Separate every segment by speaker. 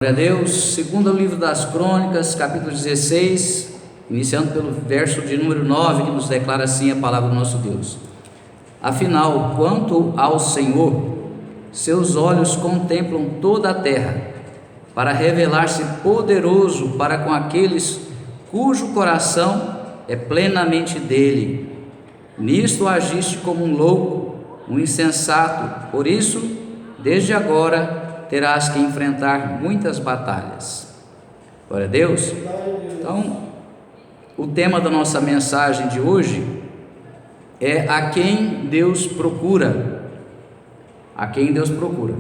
Speaker 1: Glória a Deus. Segundo o livro das Crônicas, capítulo 16, iniciando pelo verso de número 9, que nos declara assim a palavra do nosso Deus: Afinal, quanto ao Senhor, seus olhos contemplam toda a terra, para revelar-se poderoso para com aqueles cujo coração é plenamente dele. Nisto agiste como um louco, um insensato, por isso, desde agora terás que enfrentar muitas batalhas. Glória a Deus. Então, o tema da nossa mensagem de hoje é a quem Deus procura. A quem Deus procura.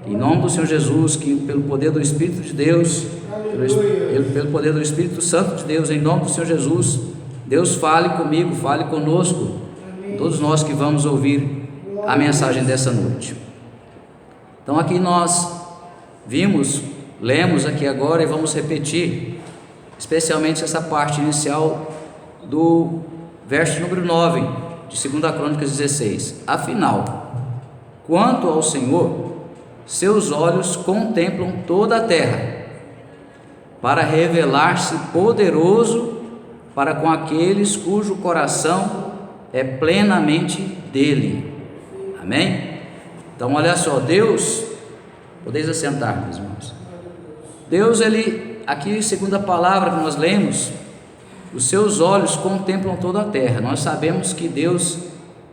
Speaker 1: Em nome do Senhor Jesus, que pelo poder do Espírito de Deus, pelo poder do Espírito Santo de Deus, em nome do Senhor Jesus, Deus fale comigo, fale conosco, todos nós que vamos ouvir a mensagem dessa noite. Então aqui nós lemos aqui agora e vamos repetir, especialmente essa parte inicial do verso número 9, de 2 Crônicas 16. Afinal, quanto ao Senhor, seus olhos contemplam toda a terra, para revelar-se poderoso para com aqueles cujo coração é plenamente dele. Amém? Então olha só, Deus, podeis assentar, meus irmãos. Deus, ele, aqui segundo a palavra que nós lemos, os seus olhos contemplam toda a terra. Nós sabemos que Deus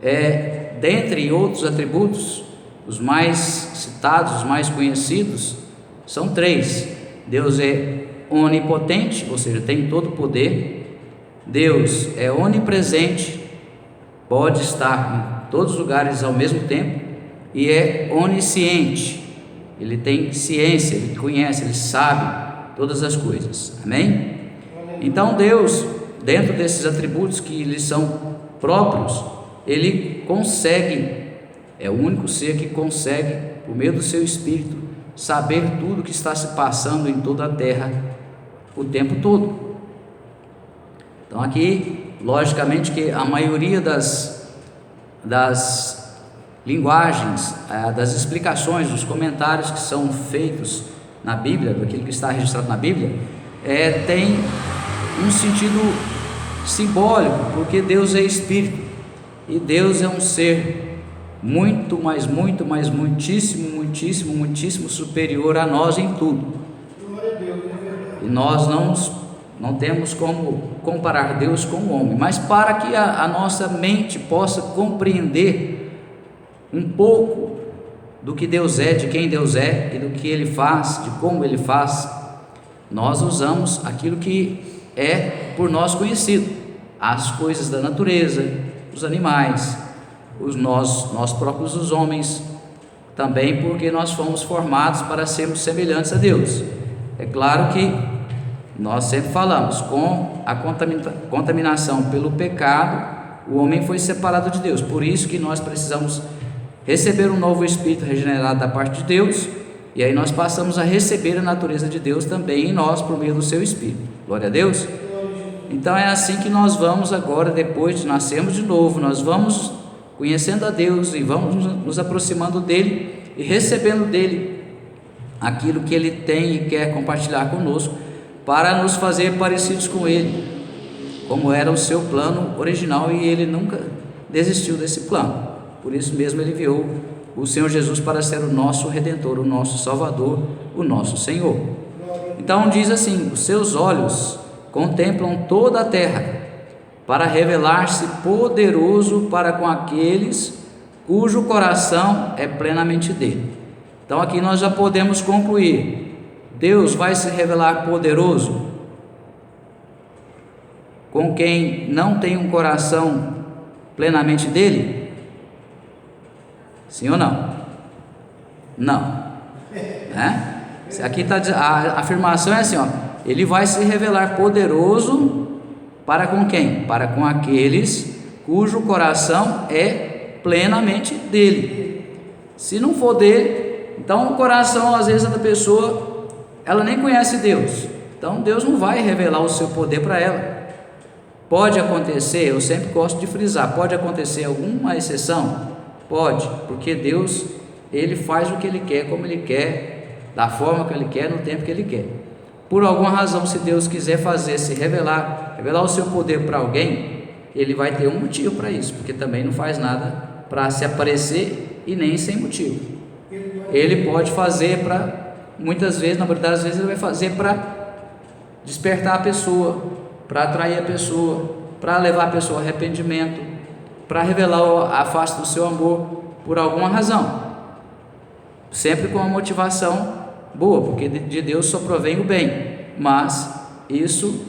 Speaker 1: é, dentre outros atributos, os mais citados, os mais conhecidos, são três. Deus é onipotente, ou seja, tem todo o poder. Deus é onipresente, pode estar em todos os lugares ao mesmo tempo. E é onisciente, ele tem ciência, ele conhece, ele sabe todas as coisas. Amém? Então Deus, dentro desses atributos que lhe são próprios, ele consegue, é o único ser que consegue, por meio do seu Espírito, saber tudo o que está se passando em toda a terra o tempo todo. Então aqui, logicamente que a maioria das linguagens, das explicações, dos comentários que são feitos na Bíblia, daquilo que está registrado na Bíblia, tem um sentido simbólico, porque Deus é Espírito, e Deus é um ser muitíssimo superior a nós em tudo, e nós não temos como comparar Deus com o homem, mas para que a nossa mente possa compreender um pouco do que Deus é, de quem Deus é e do que Ele faz, de como Ele faz, nós usamos aquilo que é por nós conhecido, as coisas da natureza, os animais, nós próprios os homens, também porque nós fomos formados para sermos semelhantes a Deus. É claro que nós sempre falamos, com a contaminação pelo pecado, o homem foi separado de Deus, por isso que nós precisamos receber um novo espírito regenerado da parte de Deus, e aí nós passamos a receber a natureza de Deus também em nós, por meio do seu Espírito. Glória a Deus. Então é assim que nós vamos agora, depois de nascermos de novo, nós vamos conhecendo a Deus e vamos nos aproximando dele e recebendo dele aquilo que ele tem e quer compartilhar conosco, para nos fazer parecidos com ele, como era o seu plano original, e ele nunca desistiu desse plano. Por isso mesmo ele enviou o Senhor Jesus para ser o nosso Redentor, o nosso Salvador, o nosso Senhor. Então diz assim: os seus olhos contemplam toda a terra, para revelar-se poderoso para com aqueles cujo coração é plenamente dele. Então aqui nós já podemos concluir: Deus vai se revelar poderoso com quem não tem um coração plenamente dele? Sim ou não? Não. Aqui está a afirmação é assim, ele vai se revelar poderoso para com quem? Para com aqueles cujo coração é plenamente dele. Se não for dele, então o coração, às vezes, da pessoa, ela nem conhece Deus, então Deus não vai revelar o seu poder para ela. Pode acontecer, eu sempre gosto de frisar, pode acontecer alguma exceção? Pode, porque Deus, ele faz o que ele quer, como ele quer, da forma que Ele quer, no tempo que Ele quer. Por alguma razão, se Deus quiser revelar o seu poder para alguém, Ele vai ter um motivo para isso, porque também não faz nada para se aparecer e nem sem motivo. Ele pode fazer muitas vezes, na verdade, às vezes Ele vai fazer para despertar a pessoa, para atrair a pessoa, para levar a pessoa ao arrependimento, para revelar a face do seu amor, por alguma razão, sempre com uma motivação boa, porque de Deus só provém o bem, mas isso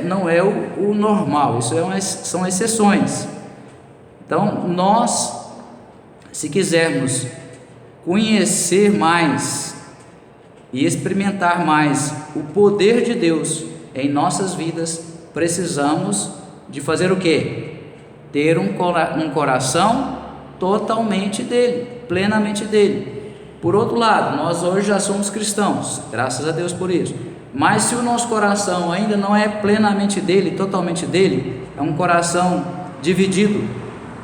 Speaker 1: não é o normal, isso são exceções. Então nós, se quisermos conhecer mais e experimentar mais o poder de Deus em nossas vidas, precisamos de fazer o quê? Ter um coração totalmente dele, plenamente dele. Por outro lado, nós hoje já somos cristãos, graças a Deus por isso, mas se o nosso coração ainda não é plenamente dele, totalmente dele, é um coração dividido.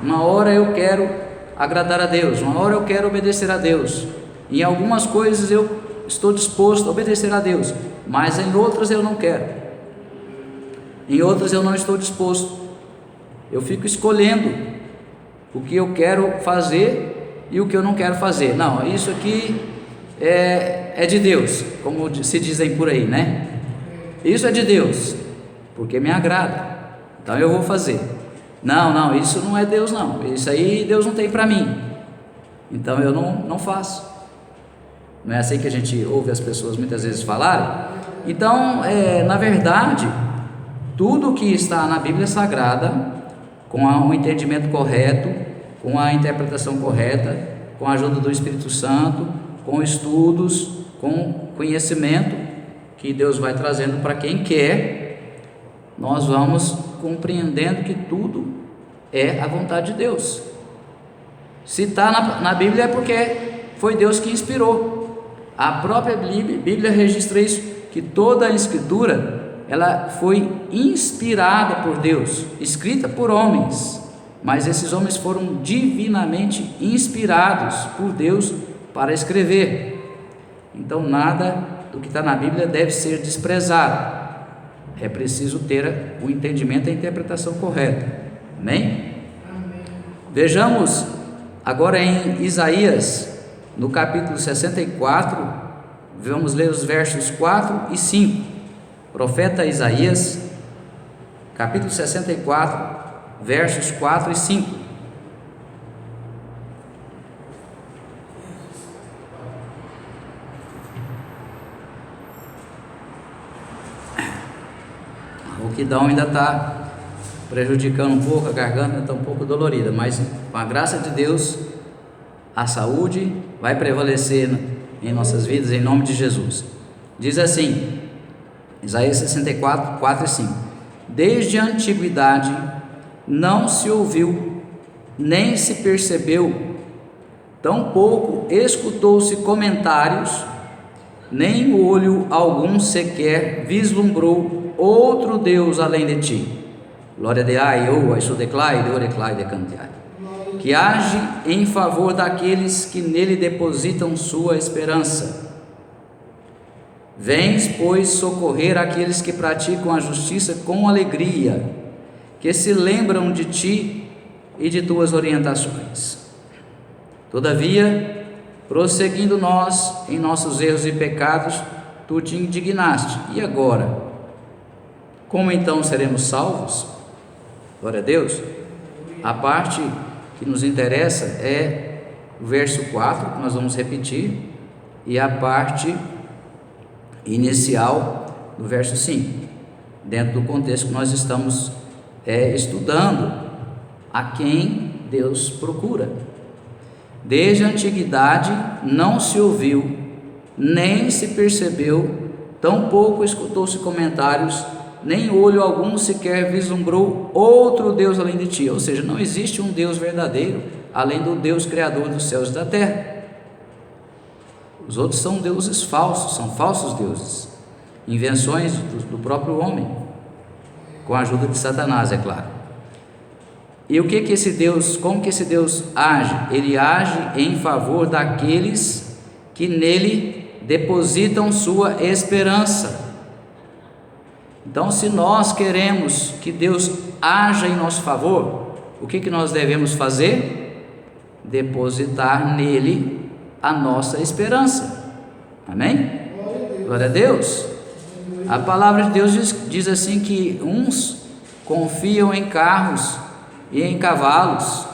Speaker 1: Uma hora eu quero agradar a Deus, uma hora eu quero obedecer a Deus, em algumas coisas eu estou disposto a obedecer a Deus, mas em outras eu não quero, em outras eu não estou disposto. Eu fico escolhendo o que eu quero fazer e o que eu não quero fazer. Não, isso aqui é de Deus, como se dizem por aí, né? Isso é de Deus, porque me agrada, então eu vou fazer. Não, isso não é Deus não, isso aí Deus não tem para mim, então eu não faço. Não é assim que a gente ouve as pessoas muitas vezes falarem? Então, na verdade, tudo que está na Bíblia Sagrada, com um entendimento correto, com a interpretação correta, com a ajuda do Espírito Santo, com estudos, com conhecimento que Deus vai trazendo para quem quer, nós vamos compreendendo que tudo é a vontade de Deus. Se está na Bíblia é porque foi Deus que inspirou. A própria Bíblia registra isso, que toda a Escritura, ela foi inspirada por Deus, escrita por homens, mas esses homens foram divinamente inspirados por Deus para escrever. Então nada do que está na Bíblia deve ser desprezado, é preciso ter o entendimento e a interpretação correta. Amém? Vejamos agora em Isaías, no capítulo 64, vamos ler os versos 4 e 5, profeta Isaías, capítulo 64, versos 4 e 5. O rouquidão ainda está prejudicando um pouco, a garganta está um pouco dolorida, mas com a graça de Deus, a saúde vai prevalecer em nossas vidas, em nome de Jesus. Diz assim, Isaías 64, 4 e 5: Desde a antiguidade não se ouviu, nem se percebeu, tampouco escutou-se comentários, nem olho algum sequer vislumbrou outro Deus além de ti. Glória a Deus, a sudeclai, deoreclai, decantiai, que age em favor daqueles que nele depositam sua esperança. Vens, pois, socorrer aqueles que praticam a justiça com alegria, que se lembram de ti e de tuas orientações. Todavia, prosseguindo nós em nossos erros e pecados, tu te indignaste. E agora? Como então seremos salvos? Glória a Deus. A parte que nos interessa é o verso 4, que nós vamos repetir, e a parte inicial do verso 5, dentro do contexto que nós estamos estudando, a quem Deus procura. Desde a antiguidade não se ouviu, nem se percebeu, tampouco escutou-se comentários, nem olho algum sequer vislumbrou outro Deus além de ti. Ou seja, não existe um Deus verdadeiro além do Deus criador dos céus e da terra. Os outros são deuses falsos, são falsos deuses, invenções do próprio homem, com a ajuda de Satanás, é claro. E o que esse Deus, como que esse Deus age? Ele age em favor daqueles que nele depositam sua esperança. Então, se nós queremos que Deus haja em nosso favor, o que nós devemos fazer? Depositar nele a nossa esperança. Amém? Glória a Deus. A palavra de Deus diz assim que uns confiam em carros e em cavalos,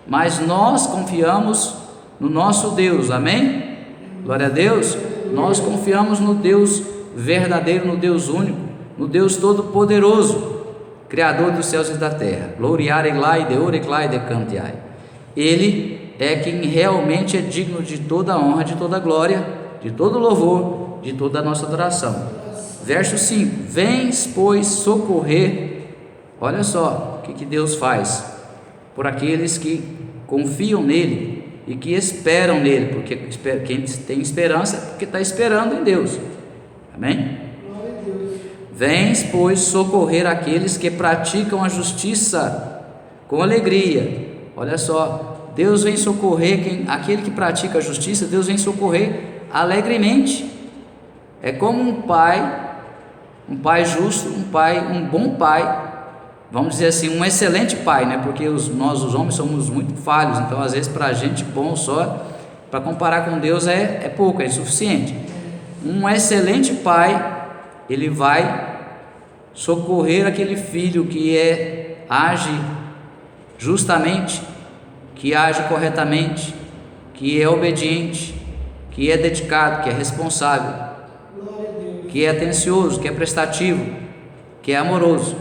Speaker 1: mas nós confiamos no nosso Deus. Amém? Glória a Deus. Nós confiamos no Deus verdadeiro, no Deus único, no Deus todo-poderoso, Criador dos céus e da terra. Gloriare glai de ore glai de cantiai. Ele é quem realmente é digno de toda honra, de toda glória, de todo louvor, de toda a nossa adoração. Verso 5: vens, pois, socorrer. Olha só o que Deus faz por aqueles que confiam nele e que esperam nele, porque quem tem esperança é porque está esperando em Deus. Amém? Vens, pois, socorrer aqueles que praticam a justiça com alegria. Olha só, Deus vem socorrer aquele que pratica a justiça. Deus vem socorrer alegremente. É como um pai justo, um bom pai, vamos dizer assim, um excelente pai, né? Porque nós os homens somos muito falhos, então às vezes para a gente bom só, para comparar com Deus é pouco, é insuficiente. Um excelente pai, ele vai socorrer aquele filho que age justamente, que age corretamente, que é obediente, que é dedicado, que é responsável, que é atencioso, que é prestativo, que é amoroso.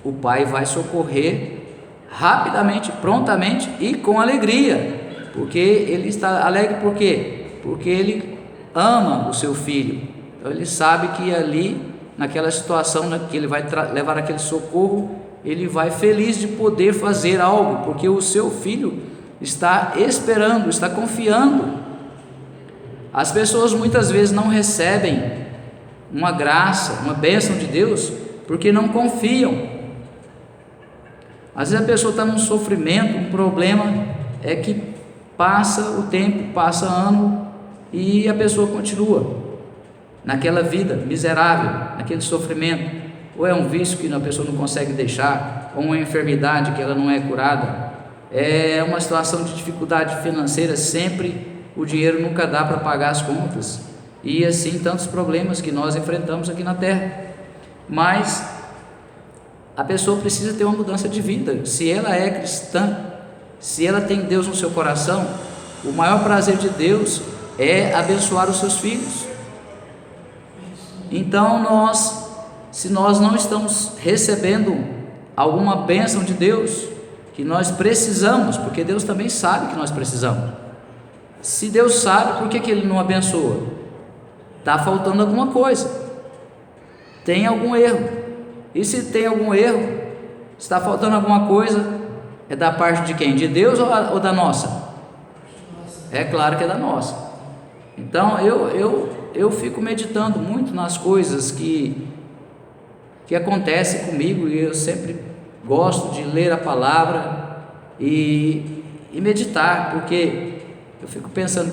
Speaker 1: O pai vai socorrer rapidamente, prontamente e com alegria, porque ele está alegre. Por quê? Porque ele ama o seu filho. Então ele sabe que ali, naquela situação, né, que ele vai levar aquele socorro, ele vai feliz de poder fazer algo, porque o seu filho está esperando, está confiando. As pessoas muitas vezes não recebem uma graça, uma bênção de Deus, porque não confiam. Às vezes a pessoa está num sofrimento, um problema é que passa o tempo, passa ano e a pessoa continua naquela vida miserável, naquele sofrimento. Ou é um vício que a pessoa não consegue deixar, ou uma enfermidade que ela não é curada, é uma situação de dificuldade financeira, sempre o dinheiro nunca dá para pagar as contas, e assim tantos problemas que nós enfrentamos aqui na terra. Mas a pessoa precisa ter uma mudança de vida. Se ela é cristã, se ela tem Deus no seu coração, o maior prazer de Deus é abençoar os seus filhos. Então se nós não estamos recebendo alguma bênção de Deus, que nós precisamos, porque Deus também sabe que nós precisamos. Se Deus sabe, por que Ele não abençoa? Está faltando alguma coisa, tem algum erro. E se tem algum erro, está faltando alguma coisa, é da parte de quem? De Deus ou da nossa? É claro que é da nossa. Então eu fico meditando muito nas coisas que acontecem comigo, e eu sempre gosto de ler a palavra e meditar, porque eu fico pensando,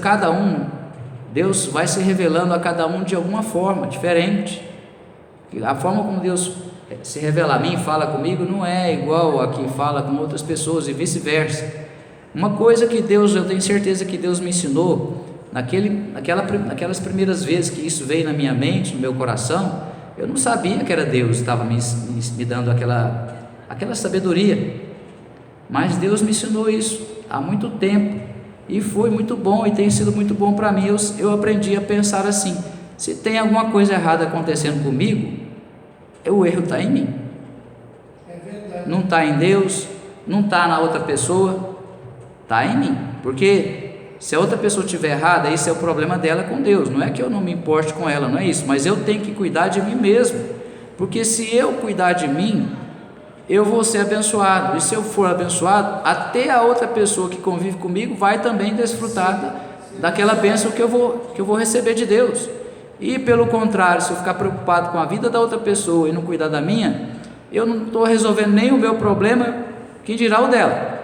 Speaker 1: Deus vai se revelando a cada um de alguma forma diferente. A forma como Deus se revela a mim, fala comigo, não é igual a que fala com outras pessoas, e vice-versa. Uma coisa que eu tenho certeza que Deus me ensinou naquelas primeiras vezes que isso veio na minha mente, no meu coração, eu não sabia que era Deus que estava me dando aquela sabedoria, mas Deus me ensinou isso há muito tempo, e foi muito bom, e tem sido muito bom para mim. Eu aprendi a pensar assim: se tem alguma coisa errada acontecendo comigo, o erro está em mim, não está em Deus, não está na outra pessoa, está em mim. Porque se a outra pessoa estiver errada, esse é o problema dela com Deus. Não é que eu não me importe com ela, não é isso, mas eu tenho que cuidar de mim mesmo, porque se eu cuidar de mim, eu vou ser abençoado, e se eu for abençoado, até a outra pessoa que convive comigo vai também desfrutar daquela bênção que eu vou receber de Deus. E pelo contrário, se eu ficar preocupado com a vida da outra pessoa e não cuidar da minha, eu não estou resolvendo nem o meu problema, que dirá o dela.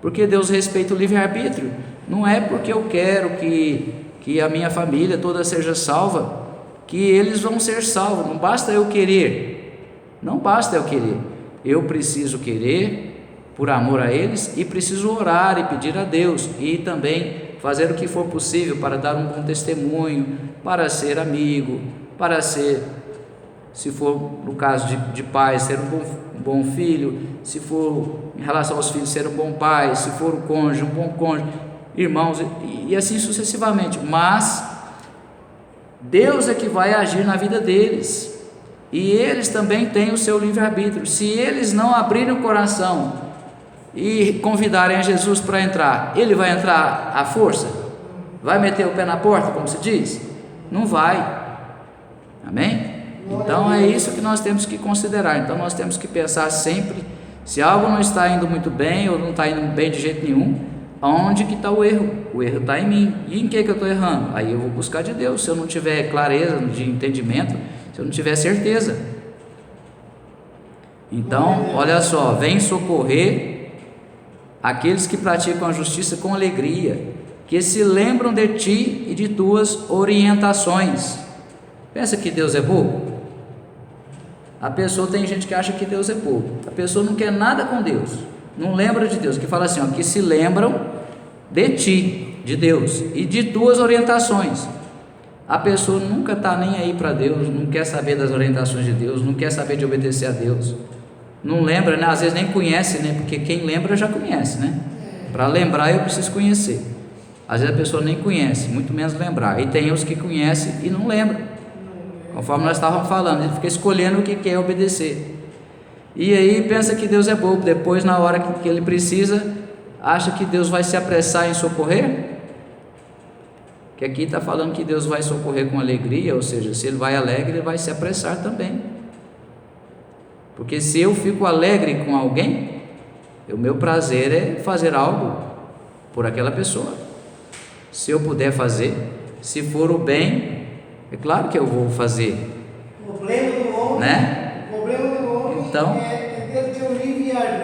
Speaker 1: Porque Deus respeita o livre-arbítrio. Não é porque eu quero que que a minha família toda seja salva, que eles vão ser salvos. Não basta eu querer, não basta eu querer, eu preciso querer por amor a eles, e preciso orar e pedir a Deus, e também fazer o que for possível para dar um bom testemunho, para ser amigo, para ser, se for no caso de pai, ser um bom filho, se for em relação aos filhos, ser um bom pai, se for o cônjuge, um bom cônjuge, irmãos, e assim sucessivamente. Mas Deus é que vai agir na vida deles, e eles também têm o seu livre-arbítrio. Se eles não abrirem o coração e convidarem a Jesus para entrar, ele vai entrar à força? Vai meter o pé na porta, como se diz? Não vai. Amém? Então é isso que nós temos que considerar. Então nós temos que pensar sempre, se algo não está indo muito bem, ou não está indo bem de jeito nenhum, onde que está o erro? O erro está em mim. E em que eu estou errando? Aí eu vou buscar de Deus. Se eu não tiver clareza de entendimento, se eu não tiver certeza. Então, olha só, vem socorrer aqueles que praticam a justiça com alegria, que se lembram de ti e de tuas orientações. Pensa que Deus é bobo? A pessoa, tem gente que acha que Deus é bobo. A pessoa não quer nada com Deus, não lembra de Deus, que fala assim, ó, que se lembram de ti, de Deus, e de tuas orientações. A pessoa nunca está nem aí para Deus, não quer saber das orientações de Deus, não quer saber de obedecer a Deus, não lembra, né? Às vezes nem conhece, né? Porque quem lembra já conhece, né? Para lembrar eu preciso conhecer. Às vezes a pessoa nem conhece, muito menos lembrar. E tem os que conhecem e não lembram, conforme nós estávamos falando, ele fica escolhendo o que quer obedecer. E aí pensa que Deus é bobo, depois na hora que ele precisa, acha que Deus vai se apressar em socorrer. Que aqui está falando que Deus vai socorrer com alegria, ou seja, se ele vai alegre, ele vai se apressar também. Porque se eu fico alegre com alguém, o meu prazer é fazer algo por aquela pessoa. Se eu puder fazer, se for o bem, é claro que eu vou fazer.
Speaker 2: O problema do homem,
Speaker 1: né?
Speaker 2: O problema do homem
Speaker 1: então,
Speaker 2: é ter o livre-arbítrio.